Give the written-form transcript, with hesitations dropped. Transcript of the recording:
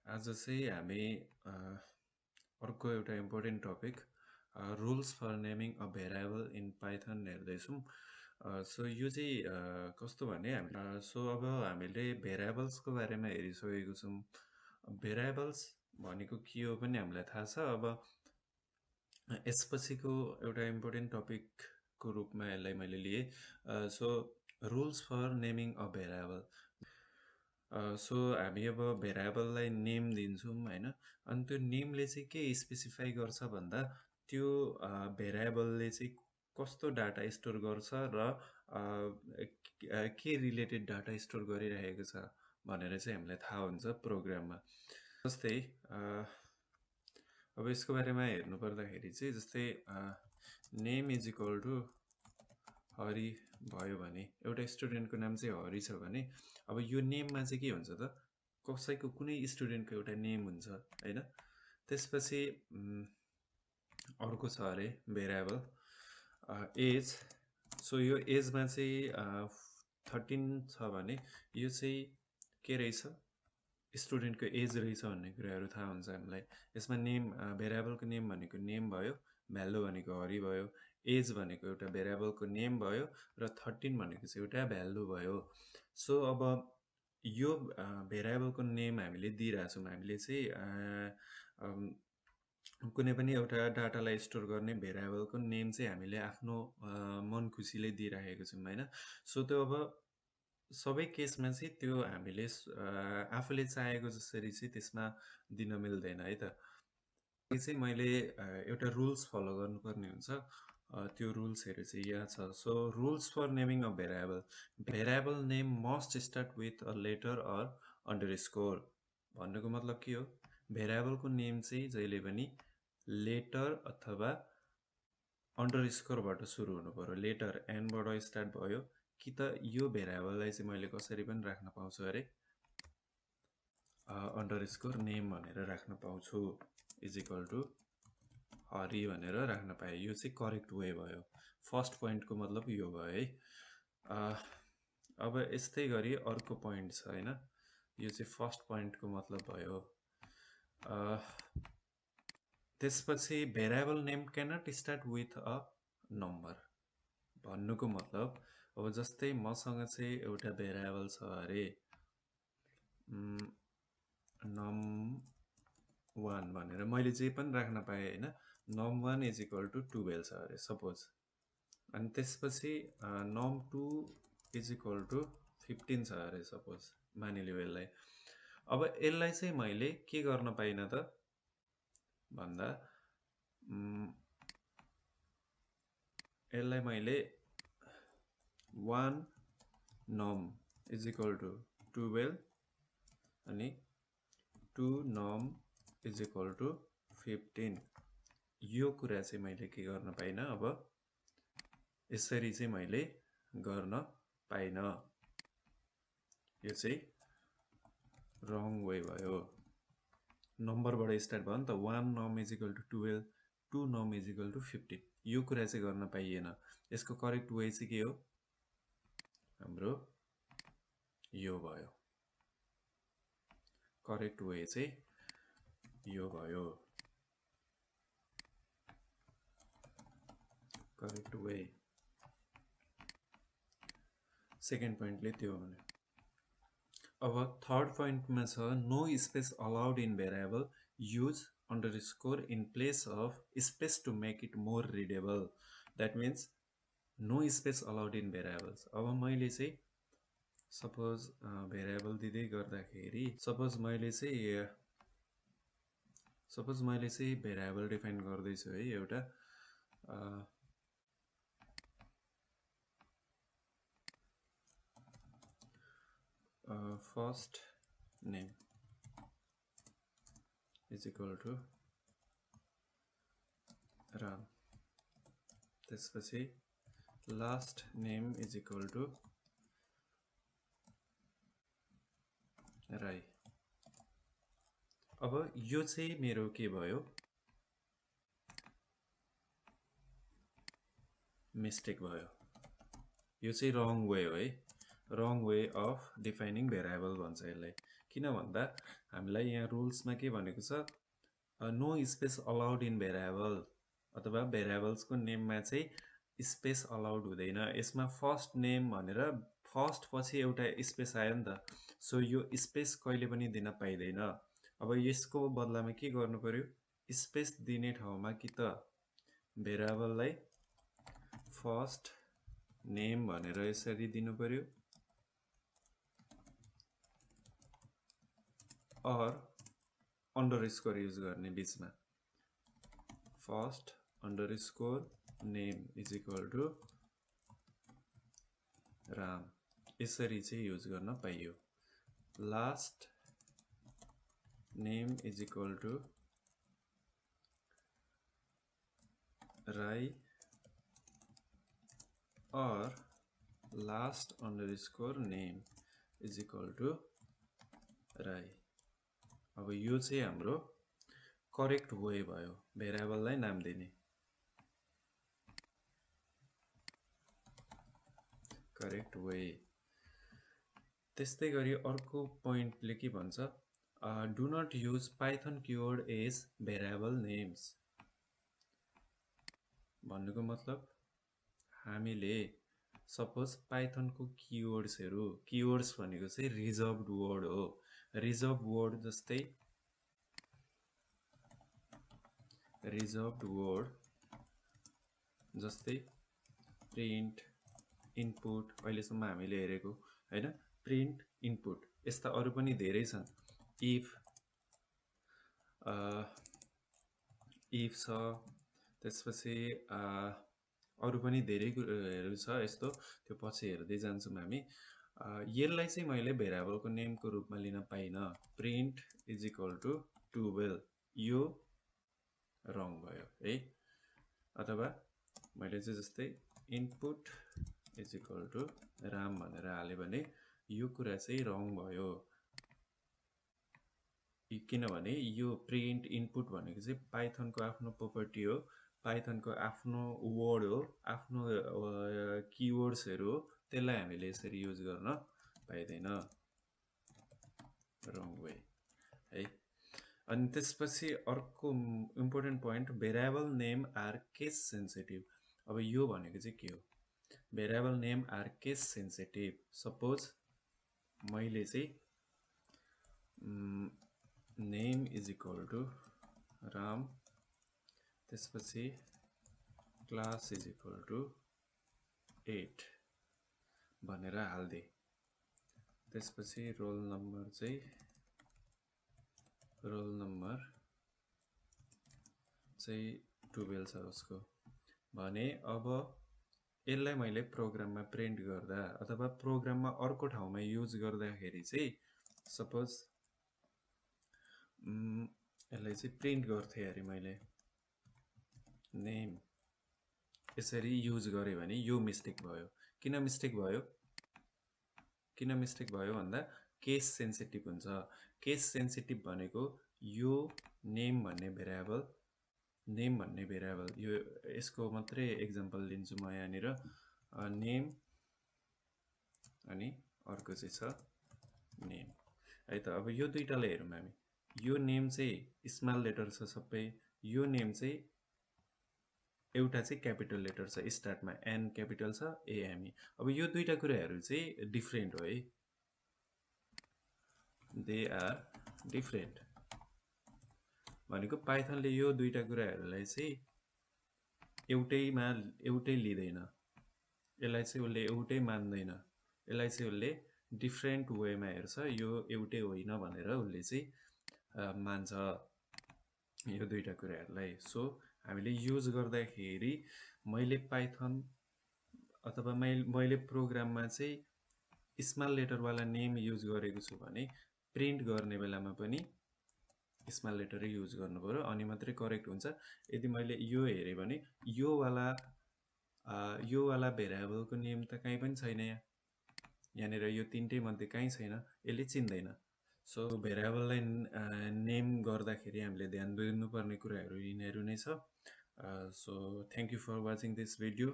आज चाहिँ हामी अर्को एउटा important topic rules for naming a variable in Python हेर्दैछौँ। सो यो चाहिँ कस्तो भने सो अब हामीले भेरिएबल्सको बारेमा हेरिसकेको छौँ। भेरिएबल्स भनेको के हो पनि हामीलाई थाहा छ। अब यसपछिको एउटा इम्पोर्टेन्ट टपिकको रूपमा यसलाई मैले लिएँ। So rules for naming a variable. So हामी अब भेरिएबललाई नेम दिन्छौँ होइन, अनि त्यो नेमले चाहिँ के स्पेसिफाई गर्छ भन्दा त्यो भेरिएबलले चाहिँ कस्तो डाटा स्टोर गर्छ र के रिलेटेड डाटा स्टोर गरिरहेको छ भनेर चाहिँ हामीलाई थाहा हुन्छ प्रोग्राममा। जस्तै अब यसको बारेमा हेर्नु पर्दाखेरि चाहिँ जस्तै name is equal to Hari भयो भने एउटा स्टुडेन्टको नाम चाहिँ हरि छ भने अब यो नेममा चाहिँ के हुन्छ त, कसैको कुनै स्टुडेन्टको एउटा नेम हुन्छ होइन। त्यसपछि अर्को छ अरे भेरिएबल एज। सो यो एजमा चाहिँ 13 छ भने यो चाहिँ के रहेछ, स्टुडेन्टको एज रहेछ भन्ने कुराहरू थाहा हुन्छ हामीलाई। यसमा नेम भेरिएबलको नेम भनेको नेम भयो, भ्यालु भनेको हरि भयो, एज भनेको एउटा भेरिएबलको नेम भयो र 13 भनेको चाहिँ एउटा भ्यालु भयो। सो अब यो भेरिएबलको नेम हामीले दिइरहेछौँ। हामीले चाहिँ कुनै पनि एउटा डाटालाई स्टोर गर्ने भेरिएबलको नेम चाहिँ हामीले आफ्नो मन खुसीले दिइराखेको छौँ होइन। सो त्यो अब सबै केसमा चाहिँ त्यो हामीले आफूले चाहेको जसरी चाहिँ त्यसमा दिन मिल्दैन है त। चाहिँ मैले एउटा रुल्स फलो गर्नुपर्ने हुन्छ। त्यो रुल्सहरू चाहिँ यहाँ छ। So rules for naming a variable, variable name must start with a letter or underscore. भन्नुको मतलब के हो, भेरिएबलको नेम चाहिँ जहिले पनि लेटर अथवा अन्डरस्कोरबाट सुरु हुनु पर्यो। लेटर एनबाट स्टार्ट भयो कि त यो भेरिएबललाई चाहिँ मैले कसरी पनि राख्न पाउँछु अरे अन्डरस्कोर नेम भनेर राख्न पाउँछु, इज इक्वल टु हरि भनेर राख्न पाएँ। यो चाहिँ करेक्ट वे भयो। फर्स्ट पोइन्टको मतलब यो भयो है। अब यस्तै गरी अर्को पोइन्ट छ होइन, यो चाहिँ फर्स्ट पोइन्टको मतलब भयो। त्यसपछि variable name cannot start with a number. भन्नुको मतलब अब जस्तै मसँग चाहिँ एउटा भेरिएबल छ अरे num1 भनेर मैले जे पनि राख्न पाएँ होइन। num1 इज इक्वल टु 12 छ अरे सपोज। अनि त्यसपछि num2 इज इक्वल टु 15 छ अरे सपोज, मानिलियो यसलाई। अब यसलाई चाहिँ मैले के गर्न पाइनँ त भन्दा यसलाई मैले 1 num इज इक्वल टु 12 अनि 2 num इज इक्वल टु 15 यो कुरा चाहिँ मैले के गर्न पाइनँ। अब यसरी चाहिँ मैले गर्न पाइनँ, यो चाहिँ रङ वे भयो। नम्बरबाट स्टार्ट भयो नि त, 1 num is equal to 12, 2 num is equal to 15, यो कुरा चाहिँ गर्न पाइएन। यसको करेक्ट वे चाहिँ के हो, हाम्रो यो भयो। करेक्ट वे चाहिँ यो भयो, करेक्ट वे। सेकेन्ड पोइन्टले त्यो भन्यो। अब थर्ड पोइन्टमा छ no space allowed in variable, use underscore in place of space to make it more readable. That means no space allowed in variables. अब मैले चाहिँ सपोज भेरिएबल दिँदै गर्दाखेरि सपोज मैले चाहिँ भेरिएबल डिफाइन गर्दैछु है एउटा first name is equal to Ram, त्यसपछि last name is equal to Rai. अब यो चाहिँ मेरो के भयो, मिस्टेक भयो। यो चाहिँ रङ वे हो है, रङ वे अफ डिफाइनिङ भेरिएबल भन्छ यसलाई। किन भन्दा हामीलाई यहाँ रुल्समा के भनेको छ no space allowed in variable अथवा भेरिएबल्सको नेममा चाहिँ स्पेस अलाउड हुँदैन। यसमा फर्स्ट नेम भनेर फर्स्ट पछि एउटा स्पेस आयो नि त, सो यो स्पेस कहिले पनि दिन पाइँदैन। अब यसको बदलामा के गर्नु पर्यो, स्पेस दिने ठाउँमा कि त भेरिएबललाई फर्स्ट नेम भनेर यसरी दिनु पर्यो और अंडरस्कोर युज गर्ने बीचमा first underscore name is equal to Ram यसरी चाहिँ युज गर्न पाइयो। Last name is equal to Rai और last underscore name is equal to Rai. अब यो चाहिँ हाम्रो करेक्ट वे भयो भेरिएबललाई नाम दिने। Correct way. त्यस्तै गरी अर्को पोइन्टले के भन्छ, do not use Python keyword as variable names. भन्नुको मतलब हामीले सपोज पाइथनको कीवर्ड्स भनेको चाहिँ रिजर्भड वर्ड हो। रिजर्भ वर्ड जस्तै प्रिन्ट इनपुट अहिलेसम्म हामीले हेरेको हैन, प्रिन्ट इनपुट यस्ता अरु पनि धेरै छन्। इफ छ, त्यसपछि अरु पनि धेरै कुराहरु छ यस्तो, त्यो पछि हेर्दै जान्छौं हामी। यसलाई चाहिँ मैले भेरिएबलको नेमको रूपमा लिन पाइन। प्रिन्ट इज इक्वल टू 12 यो रङ भयो है। अथवा मैले चाहिँ जस्तै input is equal to Ram भनेर हाले भने यो कुरा चाहिँ रङ भयो, किनभने यो प्रिन्ट इनपुट भनेको चाहिँ पाइथनको आफ्नो प्रोपर्टी हो, पाइथनको आफ्नो वर्ड हो, आफ्नो कीवर्ड्सहरु हो, त्यसलाई हामीले यसरी युज गर्न पाइदैन। रङ वे है। अनि त्यसपछि अर्को important point, variable name are case sensitive. अब यो भनेको चाहिँ के हो, variable name are case sensitive. Suppose मैले चाहिँ name is equal to Ram, त्यसपछि क्लास इज इक्वल टू 8 भनेर हाल्दे, त्यसपछि रोल नम्बर चाहिँ रोल नम्बर चाहिँ 12 छ उसको भने, अब यसलाई मैले प्रोग्राममा प्रिन्ट गर्दा अथवा प्रोग्राममा अर्को ठाउँमा युज गर्दाखेरि चाहिँ सपोज यसलाई चाहिँ प्रिन्ट गर्थे अरे मैले नेम यसरी युज गरे भने यो मिस्टेक भयो। किन मिस्टेक भयो, भन्दा केस सेन्सिटिभ हुन्छ। केस सेन्सिटिभ भनेको यो नेम भन्ने भेरिएबल यो यसको मात्रै एक्जाम्पल लिन्छु म यहाँनिर। नेम अनि अर्को चाहिँ छ नेम है त। अब यो दुईटालाई हेरौँ हामी, यो नेम चाहिँ स्मल लेटर छ सबै, यो नेम चाहिँ एउटा चाहिँ क्यापिटल लेटर छ स्टार्टमा, एन क्यापिटल छ एएमई। अब यो दुईटा कुराहरु चाहिँ डिफरेन्ट हो है, दे आर डिफरेन्ट भनेको पाइथनले यो दुईटा कुराहरुलाई चाहिँ एउटै लिदैन, यसलाई चाहिँ उसले एउटै मान्दैन, यसलाई चाहिँ उसले डिफरेन्ट वेमा हेर्छ, यो एउटै होइन भनेर उसले चाहिँ मान्छ यो दुईटा कुराहरुलाई। सो हामीले युज गर्दाखेरि मैले पाइथन अथवा मैले प्रोग्राममा चाहिँ स्मल लेटर वाला नेम युज गरेको छु भने प्रिन्ट गर्ने बेलामा पनि स्मल लेटर युज गर्नु पर्यो, अनि मात्रै करेक्ट हुन्छ। यदि मैले यो हेरे भने यो वाला भेरिएबलको नेम त कहीँ पनि छैन, यहाँनिर यो तीनटै मध्ये कहीँ छैन, यसले चिन्दैन। सो भेरिएबललाई नेम गर्दाखेरि हामीले ध्यान दिनुपर्ने कुराहरु यिनीहरु नै छ। So thank you for watching this video.